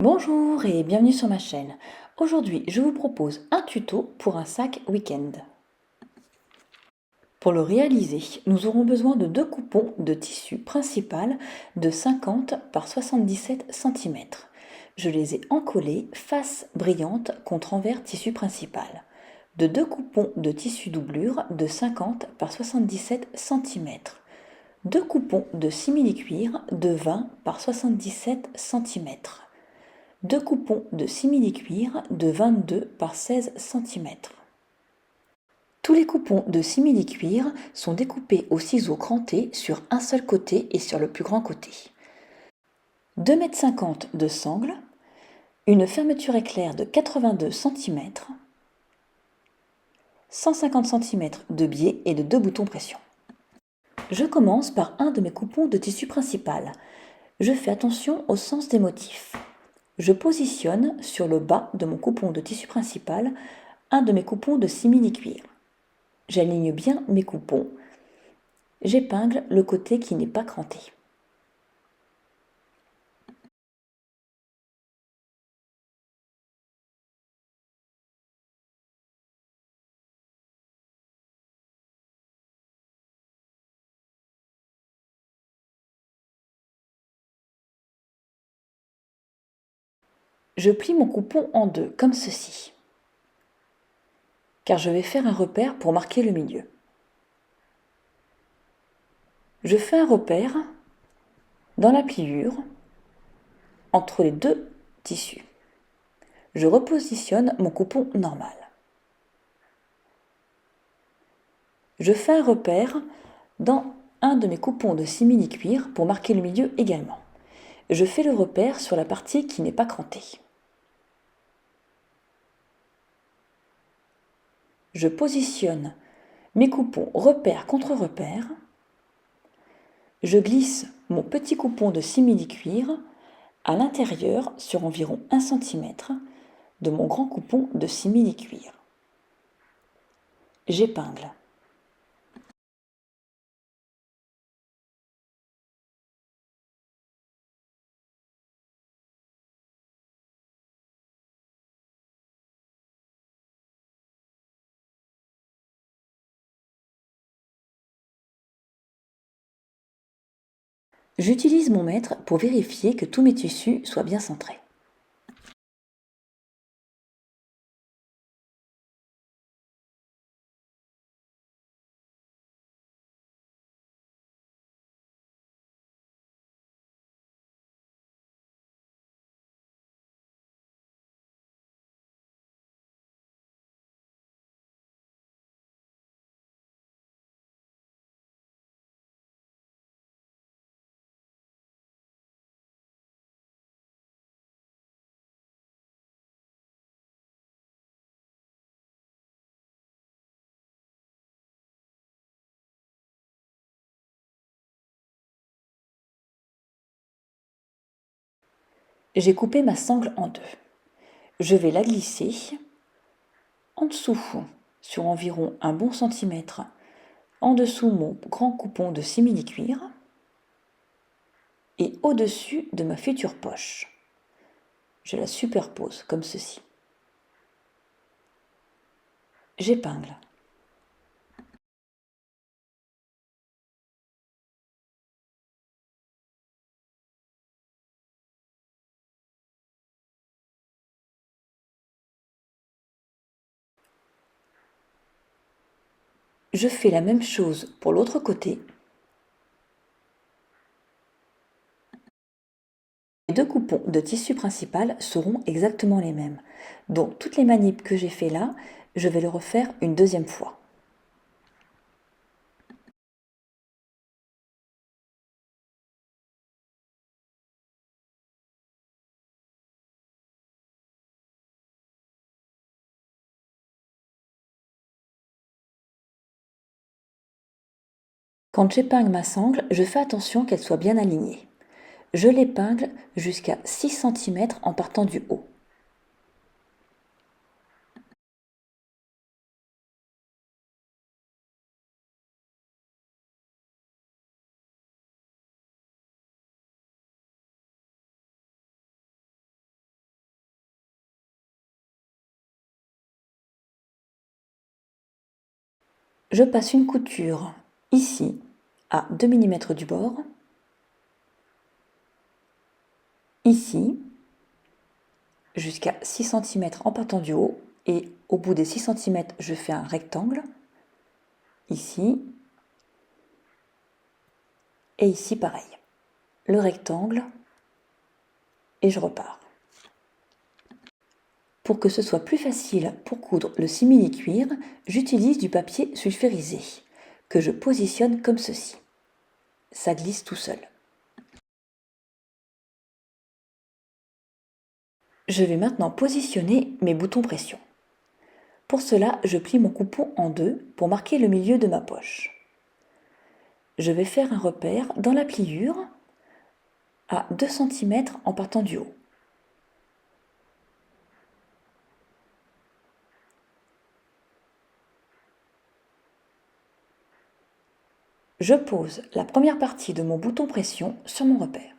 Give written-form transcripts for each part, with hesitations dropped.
Bonjour et bienvenue sur ma chaîne. Aujourd'hui, je vous propose un tuto pour un sac week-end. Pour le réaliser, nous aurons besoin de deux coupons de tissu principal de 50 par 77 cm. Je les ai encollés face brillante contre envers tissu principal. De deux coupons de tissu doublure de 50 par 77 cm. Deux coupons de simili-cuir de 20 par 77 cm. Deux coupons de simili-cuir de 22 par 16 cm. Tous les coupons de simili-cuir sont découpés au ciseau cranté sur un seul côté et sur le plus grand côté. 2,50 m de sangle, une fermeture éclair de 82 cm, 150 cm de biais et de deux boutons pression. Je commence par un de mes coupons de tissu principal. Je fais attention au sens des motifs. Je positionne sur le bas de mon coupon de tissu principal un de mes coupons de simili-cuir. J'aligne bien mes coupons. J'épingle le côté qui n'est pas cranté. Je plie mon coupon en deux, comme ceci, car je vais faire un repère pour marquer le milieu. Je fais un repère dans la pliure entre les deux tissus. Je repositionne mon coupon normal. Je fais un repère dans un de mes coupons de simili-cuir pour marquer le milieu également. Je fais le repère sur la partie qui n'est pas crantée. Je positionne mes coupons repère contre repère. Je glisse mon petit coupon de simili-cuir à l'intérieur sur environ 1 cm de mon grand coupon de simili-cuir. J'épingle. J'utilise mon mètre pour vérifier que tous mes tissus soient bien centrés. J'ai coupé ma sangle en deux. Je vais la glisser en dessous, sur environ un bon centimètre, en dessous mon grand coupon de simili-cuir et au-dessus de ma future poche. Je la superpose comme ceci. J'épingle. Je fais la même chose pour l'autre côté. Les deux coupons de tissu principal seront exactement les mêmes. Donc toutes les manips que j'ai fait là, je vais le refaire une deuxième fois. Quand j'épingle ma sangle, je fais attention qu'elle soit bien alignée. Je l'épingle jusqu'à 6 cm en partant du haut. Je passe une couture ici à 2 mm du bord, ici jusqu'à 6 cm en partant du haut, et au bout des 6 cm je fais un rectangle, ici, et ici pareil. Le rectangle, et je repars. Pour que ce soit plus facile pour coudre le simili-cuir, j'utilise du papier sulfurisé, que je positionne comme ceci. Ça glisse tout seul. Je vais maintenant positionner mes boutons pression. Pour cela, je plie mon coupon en deux pour marquer le milieu de ma poche. Je vais faire un repère dans la pliure à 2 cm en partant du haut. Je pose la première partie de mon bouton pression sur mon repère.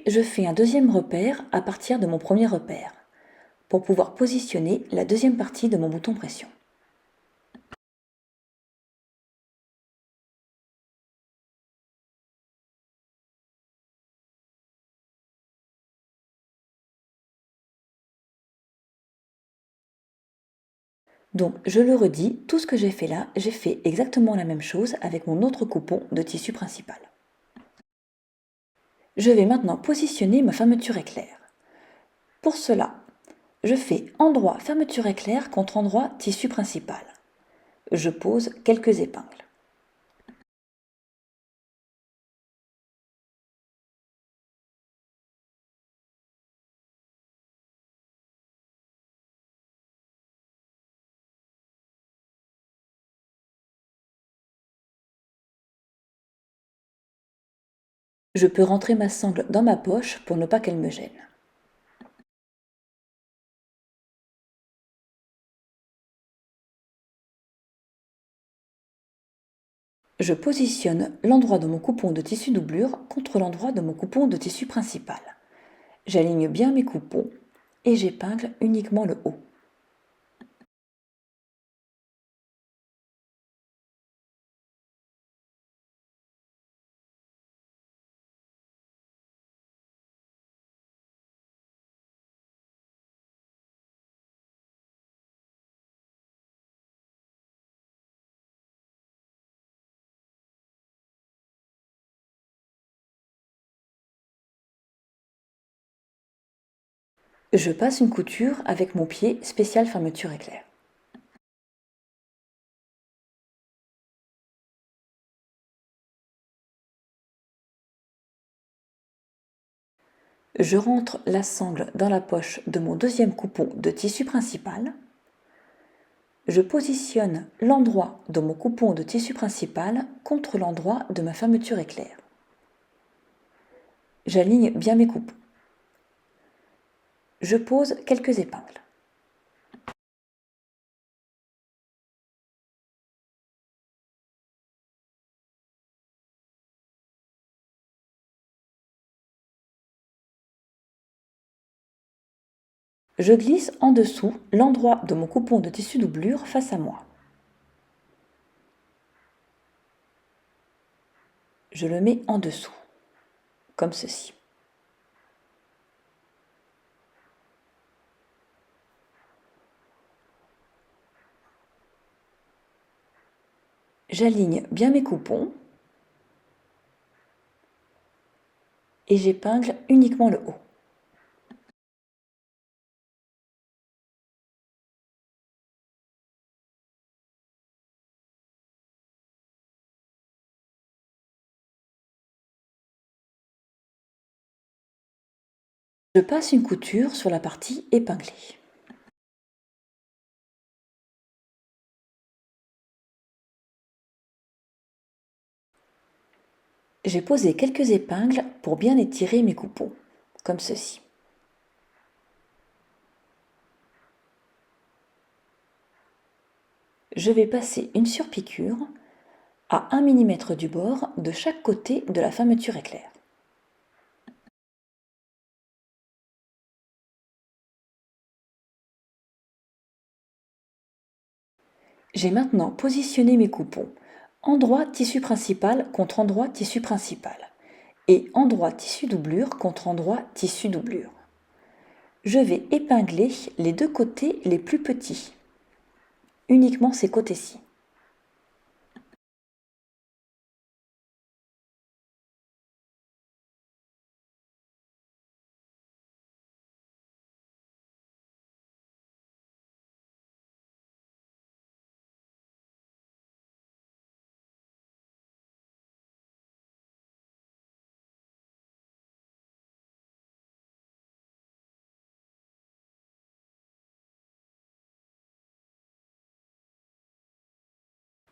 Je fais un deuxième repère à partir de mon premier repère, pour pouvoir positionner la deuxième partie de mon bouton pression. Donc je le redis, tout ce que j'ai fait là, j'ai fait exactement la même chose avec mon autre coupon de tissu principal. Je vais maintenant positionner ma fermeture éclair. Pour cela, je fais endroit fermeture éclair contre endroit tissu principal. Je pose quelques épingles. Je peux rentrer ma sangle dans ma poche pour ne pas qu'elle me gêne. Je positionne l'endroit de mon coupon de tissu doublure contre l'endroit de mon coupon de tissu principal. J'aligne bien mes coupons et j'épingle uniquement le haut. Je passe une couture avec mon pied spécial fermeture éclair. Je rentre la sangle dans la poche de mon deuxième coupon de tissu principal. Je positionne l'endroit de mon coupon de tissu principal contre l'endroit de ma fermeture éclair. J'aligne bien mes coupons. Je pose quelques épingles. Je glisse en dessous l'endroit de mon coupon de tissu doublure face à moi. Je le mets en dessous, comme ceci. J'aligne bien mes coupons et j'épingle uniquement le haut. Je passe une couture sur la partie épinglée. J'ai posé quelques épingles pour bien étirer mes coupons, comme ceci. Je vais passer une surpiqûre à 1 mm du bord de chaque côté de la fermeture éclair. J'ai maintenant positionné mes coupons endroit tissu principal contre endroit tissu principal et endroit tissu doublure contre endroit tissu doublure. Je vais épingler les deux côtés les plus petits, uniquement ces côtés-ci.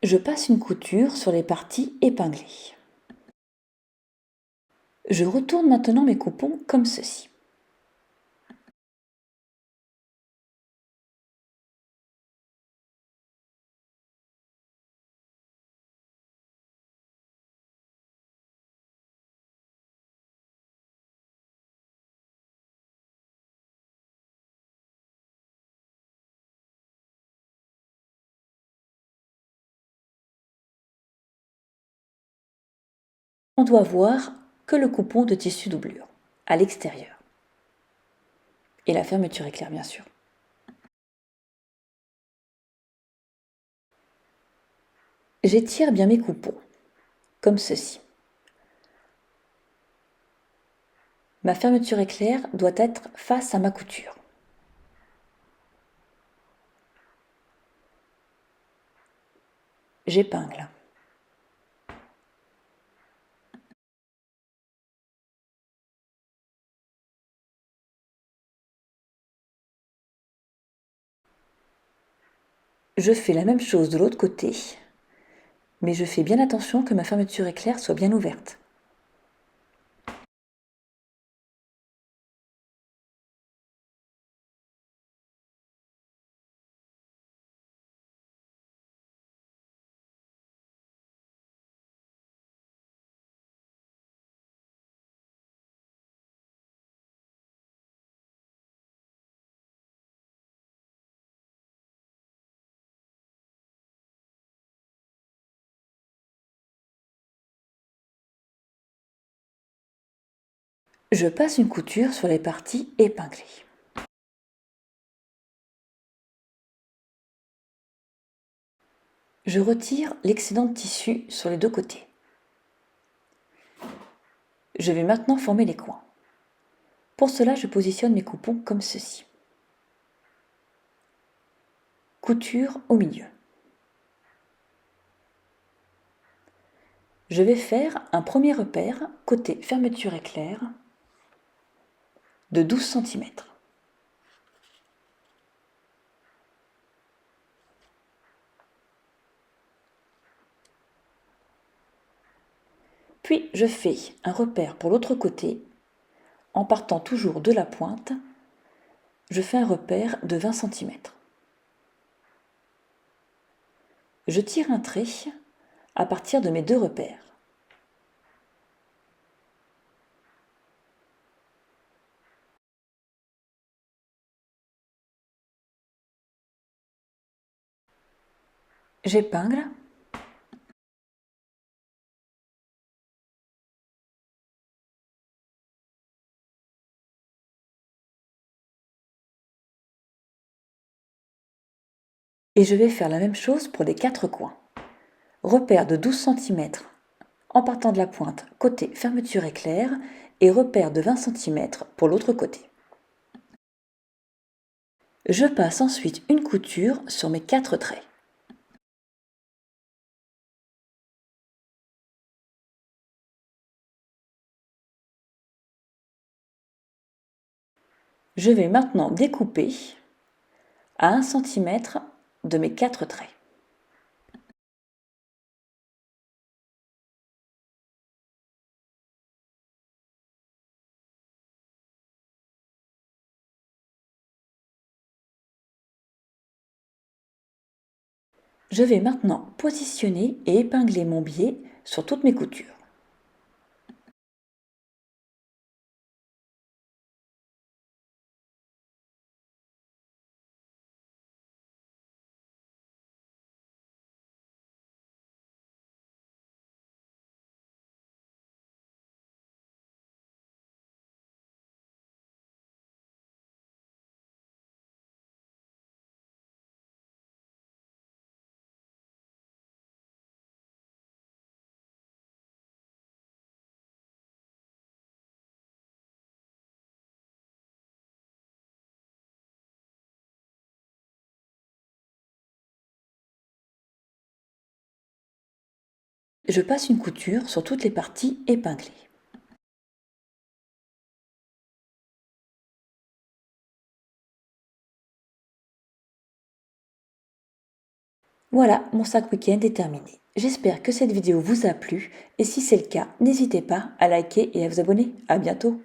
Je passe une couture sur les parties épinglées. Je retourne maintenant mes coupons comme ceci. On doit voir que le coupon de tissu doublure, à l'extérieur. Et la fermeture éclair, bien sûr. J'étire bien mes coupons, comme ceci. Ma fermeture éclair doit être face à ma couture. J'épingle. Je fais la même chose de l'autre côté, mais je fais bien attention que ma fermeture éclair soit bien ouverte. Je passe une couture sur les parties épinglées. Je retire l'excédent de tissu sur les deux côtés. Je vais maintenant former les coins. Pour cela, je positionne mes coupons comme ceci. Couture au milieu. Je vais faire un premier repère côté fermeture éclair de 12 cm. Puis je fais un repère pour l'autre côté. En partant toujours de la pointe, je fais un repère de 20 cm. Je tire un trait à partir de mes deux repères. J'épingle. Et je vais faire la même chose pour les quatre coins. Repère de 12 cm en partant de la pointe côté fermeture éclair et repère de 20 cm pour l'autre côté. Je passe ensuite une couture sur mes quatre traits. Je vais maintenant découper à 1 cm de mes quatre traits. Je vais maintenant positionner et épingler mon biais sur toutes mes coutures. Je passe une couture sur toutes les parties épinglées. Voilà, mon sac week-end est terminé. J'espère que cette vidéo vous a plu et si c'est le cas, n'hésitez pas à liker et à vous abonner. À bientôt!